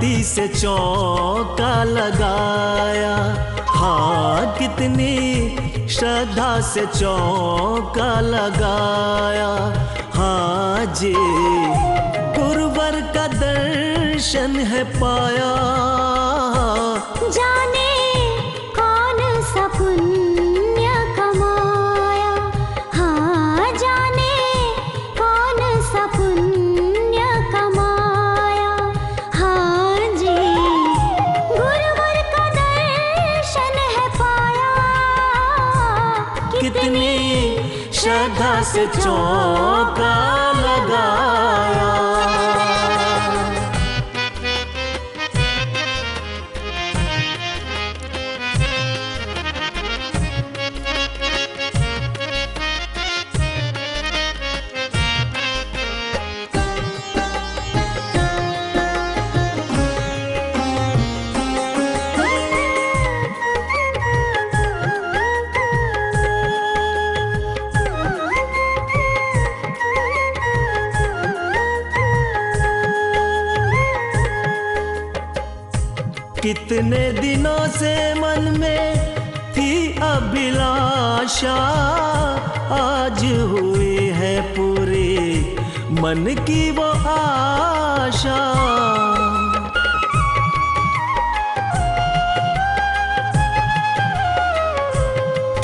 भक्ति से चौका लगाया। हाँ कितनी श्रद्धा से चौका लगाया। हाँ जी गुरुवर का दर्शन है पाया। जाने कौन सा पुण्य कमाया। हाँ जाने कौन सा पुण्य कमाया। हाँ जी गुरुवर का दर्शन है पाया। कितनी श्रद्धा से चौका लगाया। कितने दिनों से मन में थी अभिलाषा, आज हुई है पूरी मन की वो आशा।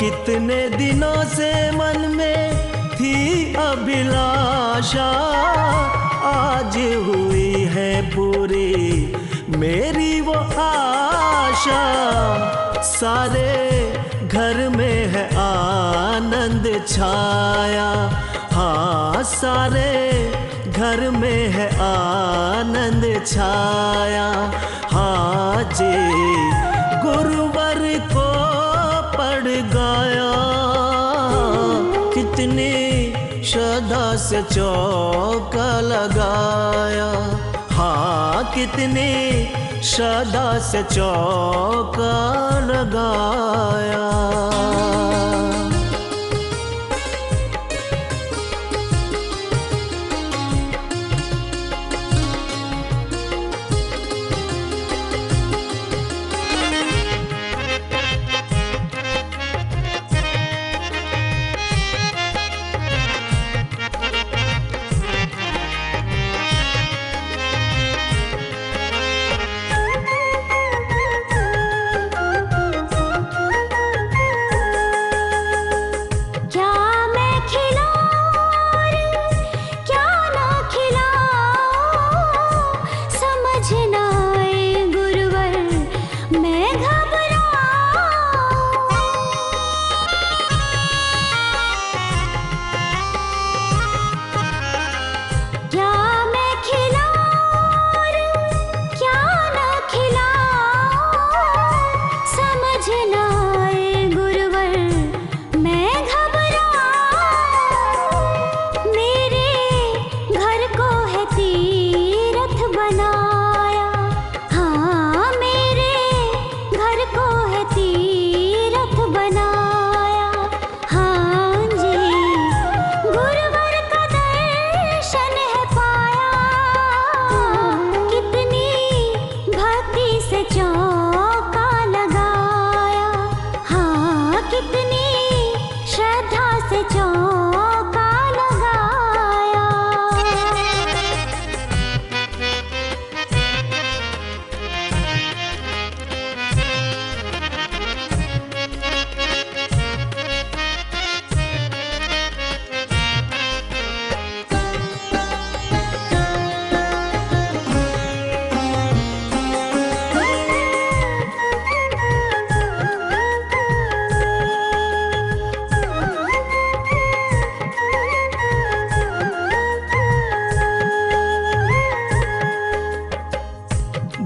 कितने दिनों से मन में थी अभिलाषा, आज हुई है पूरी मेरी वो आशा। सारे घर में है आनंद छाया। हाँ सारे घर में है आनंद छाया। हाँ जी गुरुवर को पड़ गया। कितनी श्रद्धा से चौका लगाया। हाँ कितनी श्रद्धा से चौका लगाया।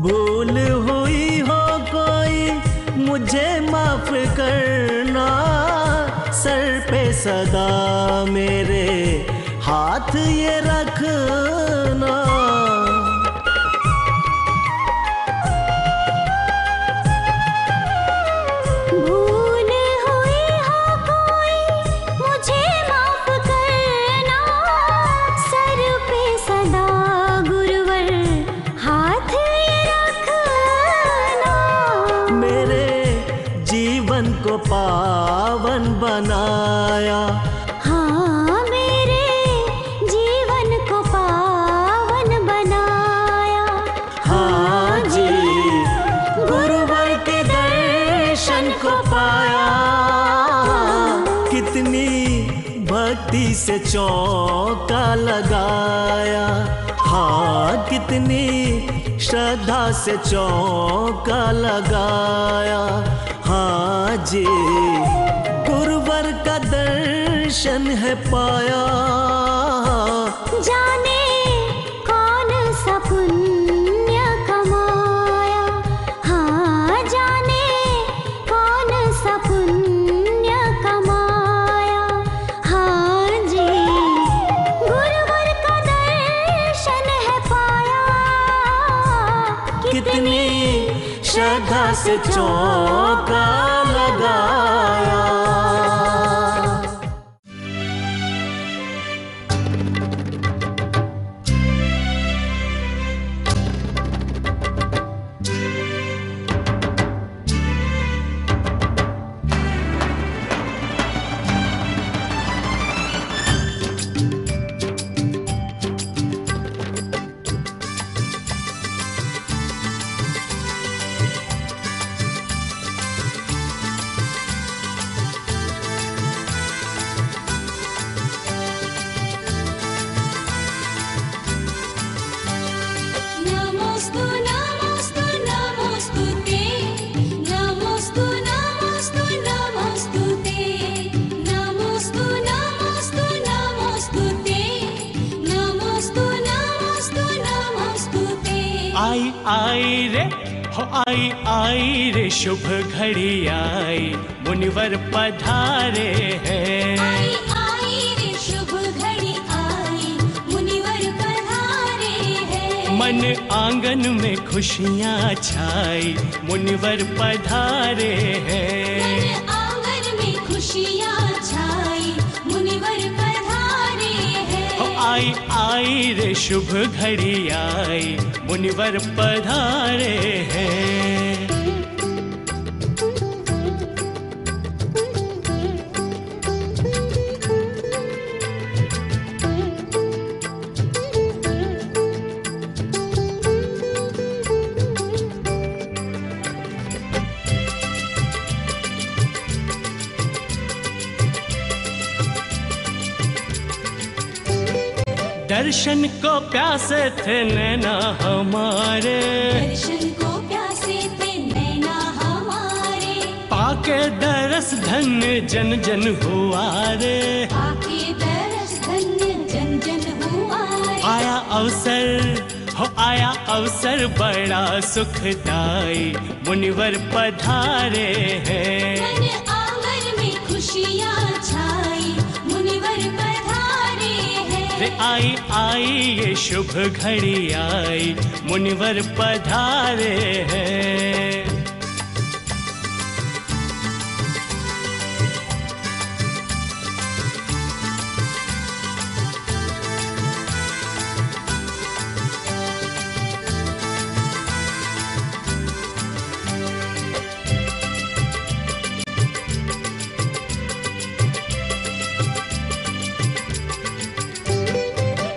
भूल हुई हो कोई मुझे माफ करना, सर पे सदा मेरे हाथ ये रखना। भूल हुई हो कोई मुझे माफ करना, सर पे सदा गुरुवर हाथ ये रखना। भक्ति से चौका लगाया, हाँ कितनी श्रद्धा से चौका लगाया। हाँ जी, गुरुवर का दर्शन है पाया, जाने कौन सा पुण्य कमाया। हाँ जाने कौन सा पुण्य कमाया। हाँ जी, गुरुवर का दर्शन है पाया, कितनी श्रद्धा से चौका लगाया। आई रे हो आई रे शुभ घड़ी आई, मुनिवर पधारे हैं। आई रे शुभ घड़ी आई, मुनिवर पधारे हैं। मन आंगन में खुशियाँ छाई, मुनिवर पधारे हैं। मन आंगन में खुशियाँ छाई, मुनिवर पधारे हैं। हो आई रे शुभ घड़ी आई, मुनिवर पधारे हैं। दर्शन को प्यासे थे नैना हमारे, दर्शन को प्यासे थे नैना हमारे। पाके दरस धन्य जन जन हुआ रे, पाके दरस धन्य जन जन हुआ रे। आया अवसर हो आया अवसर बड़ा सुखदाई, मुनिवर पधारे हैं। मन आंगन में खुशियाँ छाई, मुनिवर पधारे हैं। रे आई ये शुभ घड़ी आई, मुनिवर पधारे हैं।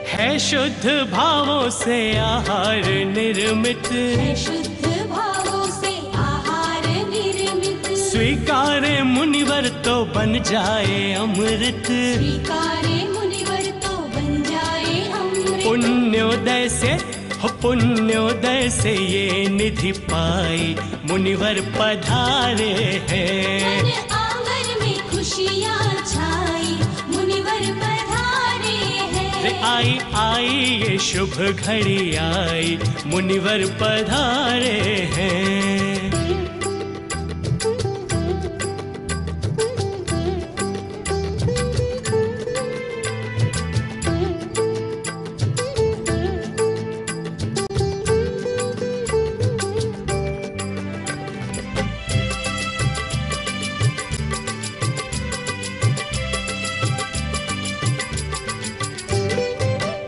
है शुद्ध भावों से आहार निर्मित, है शुद्ध भावों से आहार निर्मित। स्वीकारे मुनिवर तो बन जाए अमृत, स्वीकारे मुनिवर तो बन जाए अमृत। पुण्योदय से हो पुण्योदय से ये निधि पाई, मुनिवर पधारे हैं। मन आंगन में खुशियाँ छाई, मुनिवर पधारे हैं। रे आई ये शुभ घड़ी आई, मुनिवर पधारे हैं।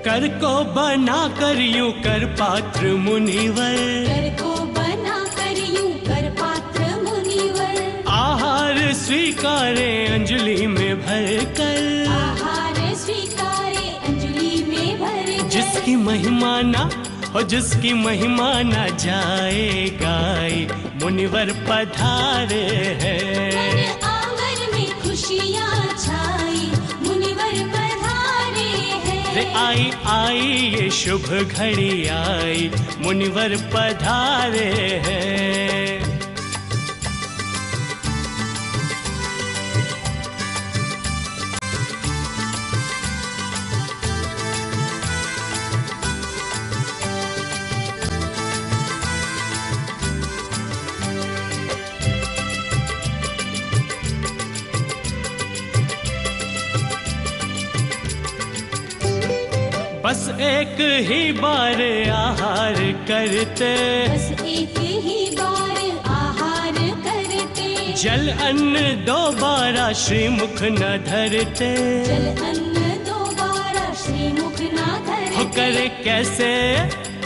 कर को बना कर यूं कर पात्र मुनिवर, कर को बना कर यूं कर पात्र मुनिवर। आहार स्वीकारे अंजलि में भर कर, आहार स्वीकारे अंजलि में भर कर। जिसकी महिमा ना हो जिसकी महिमा ना जाए गाय, मुनिवर पधारे हैं। मन आंगन में खुशियाँ छाई, आई आई ये शुभ घड़ी आई, मुनिवर पधारे हैं। बस एक ही बार आहार करते, बस एक ही बार आहार करते, जल अन्न दोबारा श्रीमुख न धरते, जल अन्न दोबारा श्रीमुख न धरते। हो करे कैसे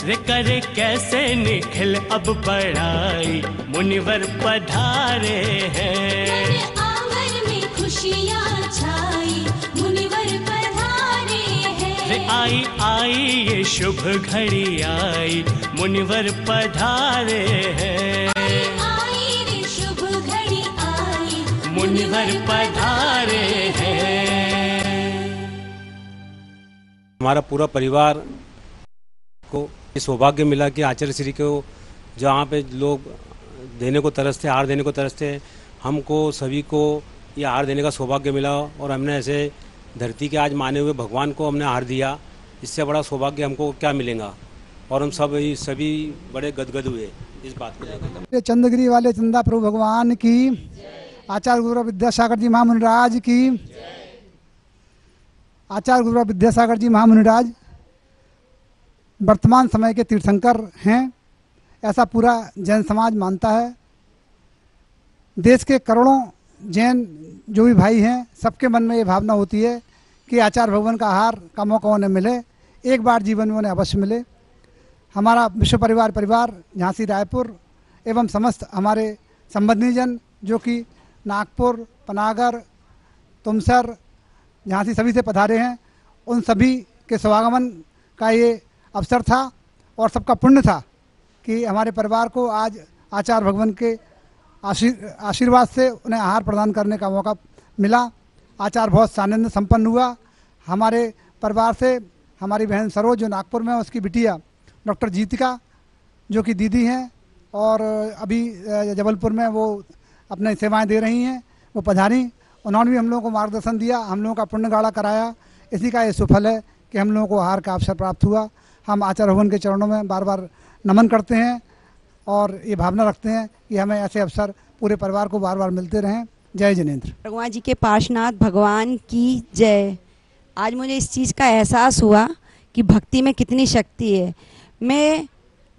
रे करे कैसे निखिल अब पढ़ाई, मुनिवर पधारे हैं। मन आंगन में खुशियाँ छाई, मुनिवर पधारे हैं। आई आई ये शुभ घड़ी आई, मुनिवर पधारे हैं। आई आई रे शुभ घड़ी आई, मुनिवर पधारे हैं। हमारा पूरा परिवार को ये सौभाग्य मिला कि आचार्य श्री को जहाँ पे लोग देने को तरसते, आहार देने को तरसते, हमको सभी को ये आहार देने का सौभाग्य मिला और हमने ऐसे धरती के आज माने हुए भगवान को हमने आहार दिया। इससे बड़ा सौभाग्य हमको क्या मिलेगा। और हम सभी बड़े गदगद हुए इस बात को लेकर। चंद्रगिरी वाले चंदा प्रभु भगवान की, आचार्य गुरु विद्यासागर जी महामुनिराज की, आचार्य गुरु विद्यासागर जी महामुनिराज वर्तमान समय के तीर्थंकर हैं, ऐसा पूरा जैन समाज मानता है। देश के करोड़ों जैन जो भी भाई हैं, सबके मन में ये भावना होती है कि आचार्य भगवान का आहार का मौका उन्हें मिले, एक बार जीवन में उन्हें अवश्य मिले। हमारा विश्व परिवार झांसी रायपुर एवं समस्त हमारे संबंधी जन जो कि नागपुर, पनागर, तुमसर, झांसी सभी से पधारे हैं, उन सभी के स्वागमन का ये अवसर था और सबका पुण्य था कि हमारे परिवार को आज आचार्य भगवान के आशीर्वाद से उन्हें आहार प्रदान करने का मौका मिला। आचार बहुत सानंद संपन्न हुआ। हमारे परिवार से हमारी बहन सरोज जो नागपुर में है, उसकी बिटिया डॉक्टर जीतिका जो कि दीदी हैं और अभी जबलपुर में वो अपने सेवाएं दे रही हैं, वो पधारी। उन्होंने भी हम लोगों को मार्गदर्शन दिया, हम लोगों का पुण्य गाड़ा कराया। इसी का ये सुफल है कि हम लोगों को आहार का अवसर प्राप्त हुआ। हम आचार्य भगवान के चरणों में बार बार नमन करते हैं और ये भावना रखते हैं कि हमें ऐसे अवसर पूरे परिवार को बार बार मिलते रहें। जय जिनेंद्र। भगवान जी के पार्श्वनाथ भगवान की जय। आज मुझे इस चीज़ का एहसास हुआ कि भक्ति में कितनी शक्ति है। मैं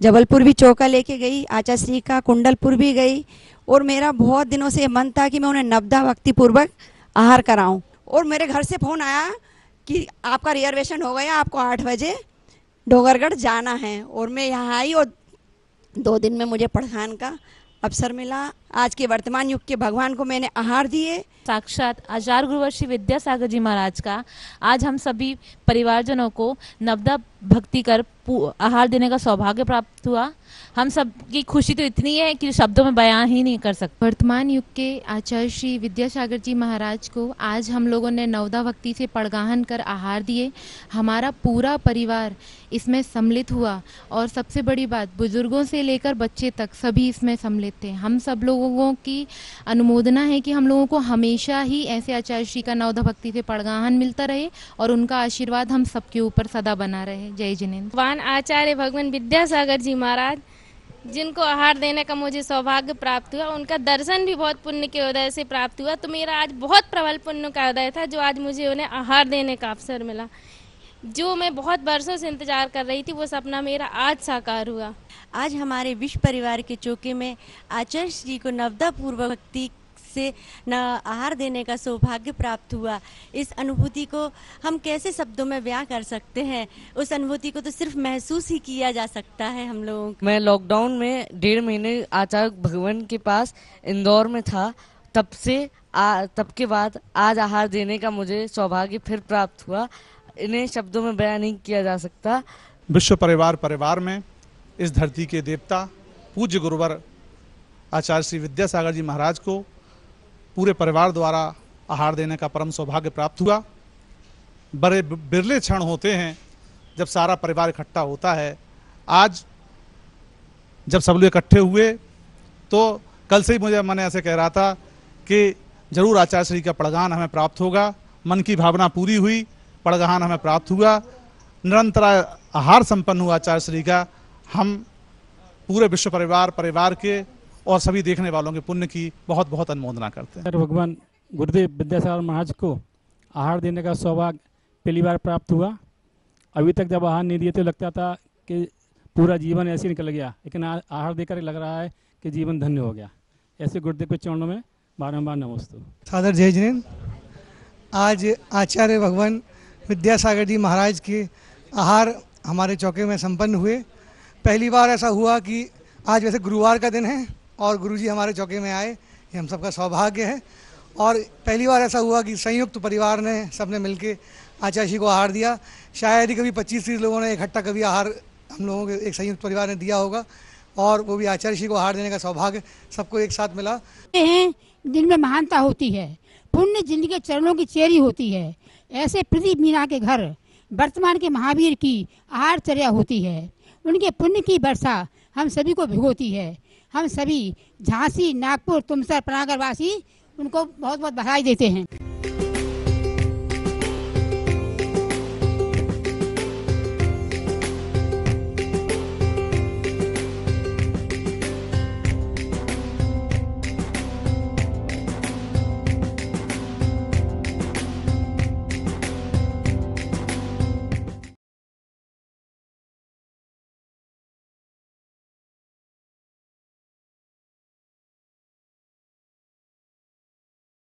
जबलपुर भी चौका लेके गई, आचार्य श्री का कुंडलपुर भी गई और मेरा बहुत दिनों से मन था कि मैं उन्हें नवदा भक्ति पूर्वक आहार कराऊं। और मेरे घर से फ़ोन आया कि आपका रिजर्वेशन हो गया, आपको 8 बजे डोंगरगढ़ जाना है। और मैं यहाँ आई और 2 दिन में मुझे पढ़ाने का अवसर मिला। आज के वर्तमान युग के भगवान को मैंने आहार दिए। साक्षात आचार्य गुरुवर श्री विद्यासागर जी महाराज का आज हम सभी परिवारजनों को नवदा भक्ति कर आहार देने का सौभाग्य प्राप्त हुआ। हम सब की खुशी तो इतनी है कि शब्दों में बयान ही नहीं कर सकते। वर्तमान युग के आचार्य श्री विद्यासागर जी महाराज को आज हम लोगों ने नवदा भक्ति से पड़गाहन कर आहार दिए। हमारा पूरा परिवार इसमें सम्मिलित हुआ और सबसे बड़ी बात, बुजुर्गों से लेकर बच्चे तक सभी इसमें सम्मिलित थे। हम सब लोगों की अनुमोदना है कि हम लोगों को हमेशा ही ऐसे आचार्य श्री का नवदा भक्ति से पड़गाहन मिलता रहे और उनका आशीर्वाद हम सबके ऊपर सदा बना रहे। जय जिनेंद्र। भगवान आचार्य भगवान विद्यासागर जी महाराज जिनको आहार देने का मुझे सौभाग्य प्राप्त हुआ, उनका दर्शन भी बहुत पुण्य के उदय से प्राप्त हुआ। तो मेरा आज बहुत प्रबल पुण्य का उदय था जो आज मुझे उन्हें आहार देने का अवसर मिला। जो मैं बहुत वर्षों से इंतजार कर रही थी वो सपना मेरा आज साकार हुआ। आज हमारे विश्व परिवार के चौके में आचार्य श्री को नवदा पूर्व भक्ति से न आहार देने का सौभाग्य प्राप्त हुआ। इस अनुभूति को हम कैसे शब्दों में बयां कर सकते हैं। उस अनुभूति को तो सिर्फ महसूस ही किया जा सकता है हम लोगों को। मैं लॉकडाउन में 1.5 महीने आचार्य भगवान के पास इंदौर में था। तब के बाद आज आहार देने का मुझे सौभाग्य फिर प्राप्त हुआ। इन्हें शब्दों में बयां नहीं किया जा सकता। विश्व परिवार में इस धरती के देवता पूज्य गुरुवर आचार्य श्री विद्यासागर जी महाराज को पूरे परिवार द्वारा आहार देने का परम सौभाग्य प्राप्त हुआ। बड़े बिरले क्षण होते हैं जब सारा परिवार इकट्ठा होता है। आज जब सब लोग इकट्ठे हुए तो कल से ही मुझे मन ऐसे कह रहा था कि जरूर आचार्य श्री का पड़गान हमें प्राप्त होगा। मन की भावना पूरी हुई, पड़गान हमें प्राप्त हुआ, निरंतर आहार संपन्न हुआ आचार्य श्री का। हम पूरे विश्व परिवार के और सभी देखने वालों के पुण्य की बहुत बहुत अनुमोदना करते हैं। भगवान गुरुदेव विद्यासागर महाराज को आहार देने का सौभाग्य पहली बार प्राप्त हुआ। अभी तक जब आहार नहीं दिए तो लगता था कि पूरा जीवन ऐसे निकल गया, लेकिन आहार देकर लग रहा है कि जीवन धन्य हो गया। ऐसे गुरुदेव के चरणों में बारंबार नमस्ते। सादर जय जिनेन्द्र। आज आचार्य भगवान विद्यासागर जी महाराज के आहार हमारे चौके में संपन्न हुए। पहली बार ऐसा हुआ कि आज वैसे गुरुवार का दिन है और गुरुजी हमारे चौके में आए, ये हम सबका सौभाग्य है। और पहली बार ऐसा हुआ कि संयुक्त परिवार ने सबने मिलके आचार्य जी को आहार दिया। शायद ही कभी 25-30 लोगों ने इकट्ठा कभी आहार हम लोगों के एक संयुक्त परिवार ने दिया होगा, और वो भी आचार्य जी को आहार देने का सौभाग्य सबको एक साथ मिला। हैं जिनमें महानता होती है, पुण्य जिनके चरणों की चेरी होती है, ऐसे प्रदीप मीना के घर वर्तमान के महावीर की आहारचर्या होती है। उनके पुण्य की वर्षा हम सभी को भिगोती है। हम सभी झांसी, नागपुर, तुमसर, प्रयागराज वासी उनको बहुत बहुत बधाई देते हैं।